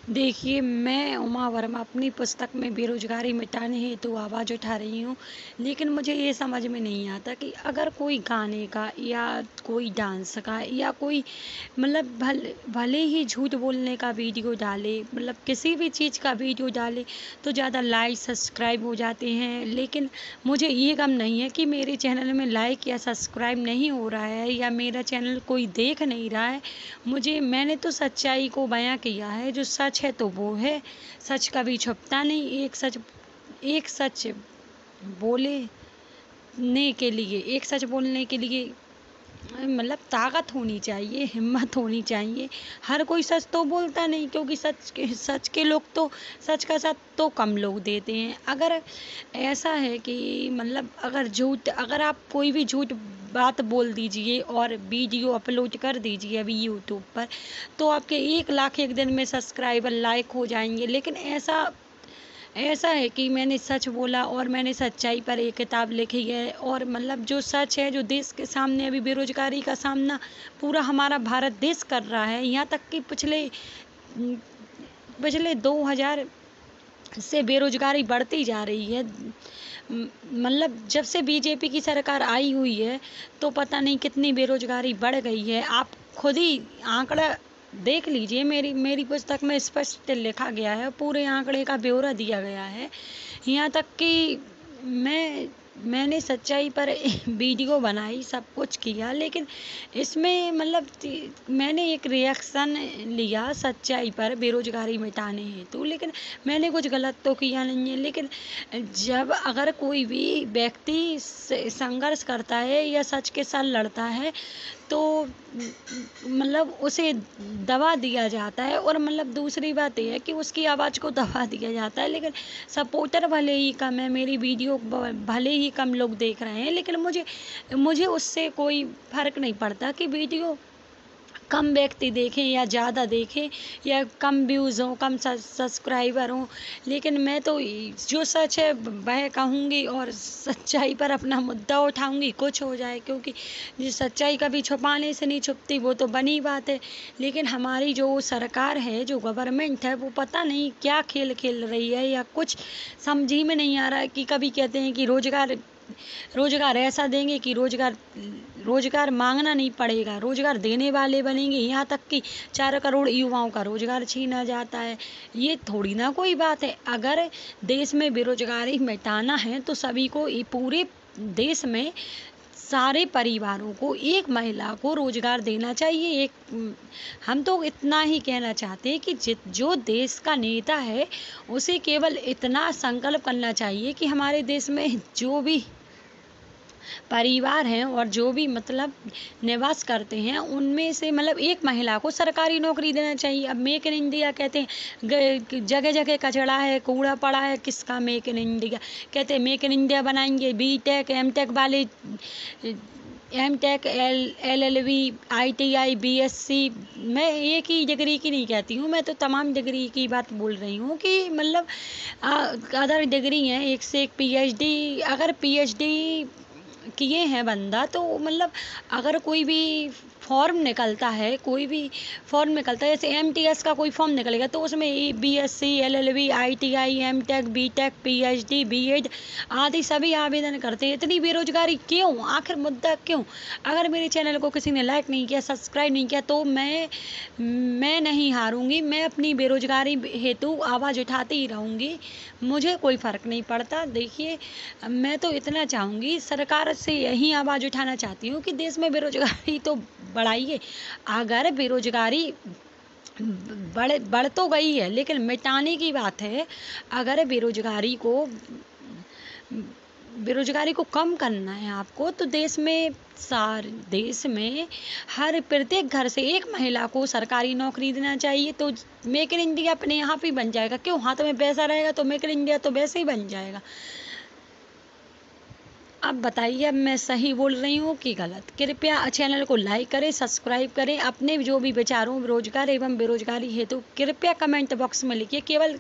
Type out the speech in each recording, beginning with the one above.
देखिए, मैं उमा वर्मा अपनी पुस्तक में बेरोज़गारी मिटाने हेतु आवाज़ उठा रही हूँ। लेकिन मुझे ये समझ में नहीं आता कि अगर कोई गाने का या कोई डांस का या कोई मतलब भले ही झूठ बोलने का वीडियो डाले, मतलब किसी भी चीज़ का वीडियो डाले, तो ज़्यादा लाइक, सब्सक्राइब हो जाते हैं। लेकिन मुझे ये गम नहीं है कि मेरे चैनल में लाइक या सब्सक्राइब नहीं हो रहा है या मेरा चैनल कोई देख नहीं रहा है। मैंने तो सच्चाई को बयाँ किया है, जो सच है तो वो है। सच कभी छुपता नहीं। एक सच बोलने के लिए मतलब ताकत होनी चाहिए, हिम्मत होनी चाहिए। हर कोई सच तो बोलता नहीं, क्योंकि सच का साथ तो कम लोग देते हैं। अगर ऐसा है कि मतलब अगर आप कोई भी झूठ बात बोल दीजिए और वीडियो अपलोड कर दीजिए अभी यूट्यूब पर, तो आपके 1 लाख एक दिन में सब्सक्राइबर लाइक हो जाएंगे। लेकिन ऐसा ऐसा है कि मैंने सच बोला और मैंने सच्चाई पर एक किताब लिखी है, और मतलब जो सच है, जो देश के सामने अभी बेरोजगारी का सामना पूरा हमारा भारत देश कर रहा है। यहाँ तक कि पिछले 2000 से बेरोजगारी बढ़ती जा रही है। मतलब जब से बीजेपी की सरकार आई हुई है, तो पता नहीं कितनी बेरोजगारी बढ़ गई है। आप खुद ही आंकड़ा देख लीजिए। मेरी मेरी पुस्तक में स्पष्ट लिखा गया है, पूरे आंकड़े का ब्यौरा दिया गया है। यहाँ तक कि मैंने सच्चाई पर वीडियो बनाई, सब कुछ किया, लेकिन इसमें मतलब मैंने एक रिएक्शन लिया सच्चाई पर बेरोजगारी मिटाने हेतु, लेकिन मैंने कुछ गलत तो किया नहीं है। लेकिन जब अगर कोई भी व्यक्ति संघर्ष करता है या सच के साथ लड़ता है, तो मतलब उसे दबा दिया जाता है। और मतलब दूसरी बात ये है कि उसकी आवाज़ को दबा दिया जाता है। लेकिन सपोर्टर भले ही कम है, मेरी वीडियो भले ही कम लोग देख रहे हैं, लेकिन मुझे उससे कोई फ़र्क नहीं पड़ता कि वीडियो कम व्यक्ति देखें या ज़्यादा देखें, या कम व्यूज़ हों, कम सब्सक्राइबर हों। लेकिन मैं तो जो सच है वह कहूँगी और सच्चाई पर अपना मुद्दा उठाऊँगी, कुछ हो जाए। क्योंकि ये सच्चाई कभी छुपाने से नहीं छुपती, वो तो बनी बात है। लेकिन हमारी जो सरकार है, जो गवर्नमेंट है, वो पता नहीं क्या खेल खेल रही है, या कुछ समझ ही में नहीं आ रहा है। कि कभी कहते हैं कि रोजगार ऐसा देंगे कि रोजगार मांगना नहीं पड़ेगा, रोजगार देने वाले बनेंगे। यहाँ तक कि 4 करोड़ युवाओं का रोजगार छीना जाता है। ये थोड़ी ना कोई बात है। अगर देश में बेरोजगारी मिटाना है, तो सभी को, पूरे देश में सारे परिवारों को, एक महिला को रोजगार देना चाहिए। हम तो इतना ही कहना चाहते हैं कि जो देश का नेता है, उसे केवल इतना संकल्प करना चाहिए कि हमारे देश में जो भी परिवार हैं और जो भी मतलब निवास करते हैं, उनमें से मतलब एक महिला को सरकारी नौकरी देना चाहिए। अब मेक इन इंडिया कहते हैं, जगह जगह कचरा है, कूड़ा पड़ा है, किसका मेक इन इंडिया? कहते हैं मेक इन इंडिया बनाएंगे, बीटेक एमटेक वाले, एमटेक, एलएलबी, आईटीआई, बीएससी। मैं एक ही डिग्री की नहीं कहती हूँ, मैं तो तमाम डिग्री की बात बोल रही हूँ कि मतलब अदर डिग्री हैं, एक से एक पीएचडी। अगर पीएचडी किए हैं बंदा, तो मतलब अगर कोई भी फॉर्म निकलता है, जैसे एमटीएस का कोई फॉर्म निकलेगा, तो उसमें BSc, LLB, ITI, MTech, BTech, PhD, BEd आदि सभी आवेदन करते हैं। इतनी बेरोजगारी क्यों? आखिर मुद्दा क्यों? अगर मेरे चैनल को किसी ने लाइक नहीं किया, सब्सक्राइब नहीं किया, तो मैं नहीं हारूंगी। मैं अपनी बेरोजगारी हेतु आवाज़ उठाती ही रहूंगी। मुझे कोई फ़र्क नहीं पड़ता। देखिए, मैं तो इतना चाहूँगी, सरकार से यही आवाज़ उठाना चाहती हूँ कि देश में बेरोजगारी तो बढ़ाइए। अगर बेरोजगारी बढ़ तो गई है, लेकिन मिटाने की बात है। अगर बेरोजगारी को कम करना है आपको, तो देश में हर प्रत्येक घर से एक महिला को सरकारी नौकरी देना चाहिए। तो मेक इन इंडिया अपने आप ही बन जाएगा। क्यों? हाथ में पैसा रहेगा तो मेक इन इंडिया तो वैसे ही बन जाएगा। अब बताइए, अब मैं सही बोल रही हूँ कि गलत? कृपया चैनल को लाइक करें, सब्सक्राइब करें। अपने जो भी विचारों, रोजगार एवं बेरोजगारी हेतु, कृपया कमेंट बॉक्स में लिखिए। केवल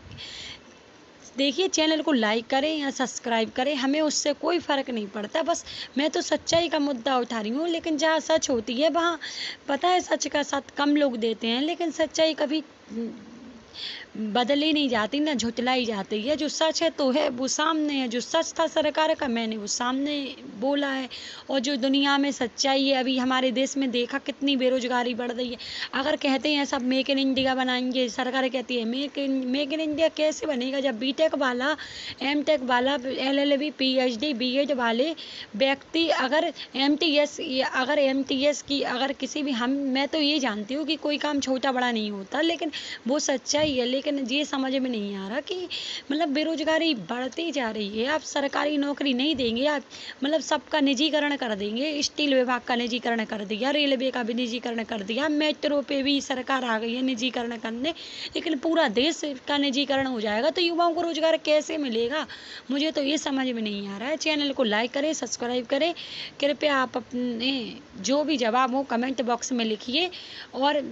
देखिए, चैनल को लाइक करें या सब्सक्राइब करें, हमें उससे कोई फ़र्क नहीं पड़ता। बस मैं तो सच्चाई का मुद्दा उठा रही हूँ। लेकिन जहाँ सच होती है, वहाँ पता है, सच का साथ कम लोग देते हैं, लेकिन सच्चाई कभी बदली नहीं जाती ना झुठलाई जाती है। जो सच है तो है वो सामने है, जो सच था सरकार का मैंने वो सामने बोला है। और जो दुनिया में सच्चाई है, अभी हमारे देश में देखा कितनी बेरोजगारी बढ़ रही है। अगर कहते हैं सब मेक इन इंडिया बनाएंगे, सरकार कहती है मेक इन इंडिया कैसे बनेगा जब बीटेक वाला, एमटेक वाला, एलएलबी, पीएचडी, बीएड वाले व्यक्ति अगर एमटीएस की अगर किसी भी मैं तो ये जानती हूँ कि कोई काम छोटा बड़ा नहीं होता, लेकिन वो सच्चाई है। लेकिन ये समझ में नहीं आ रहा कि मतलब बेरोजगारी बढ़ती जा रही है। आप सरकारी नौकरी नहीं देंगे, आप मतलब सबका निजीकरण कर देंगे। स्टील विभाग का निजीकरण कर दिया, रेलवे का भी निजीकरण कर दिया, मेट्रो पे भी सरकार आ गई है निजीकरण करने, लेकिन पूरा देश का निजीकरण हो जाएगा तो युवाओं को रोजगार कैसे मिलेगा? मुझे तो ये समझ में नहीं आ रहा है। चैनल को लाइक करें, सब्सक्राइब करें। कृपया आप अपने जो भी जवाब हो कमेंट बॉक्स में लिखिए और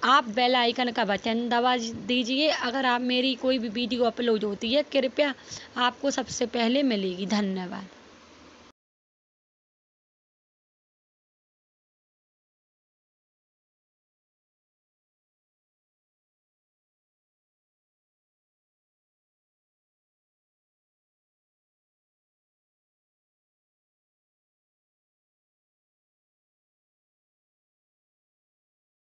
आप बेल आइकन का बटन दबा दीजिए। अगर आप मेरी कोई भी वीडियो अपलोड होती है कृपया आपको सबसे पहले मिलेगी। धन्यवाद।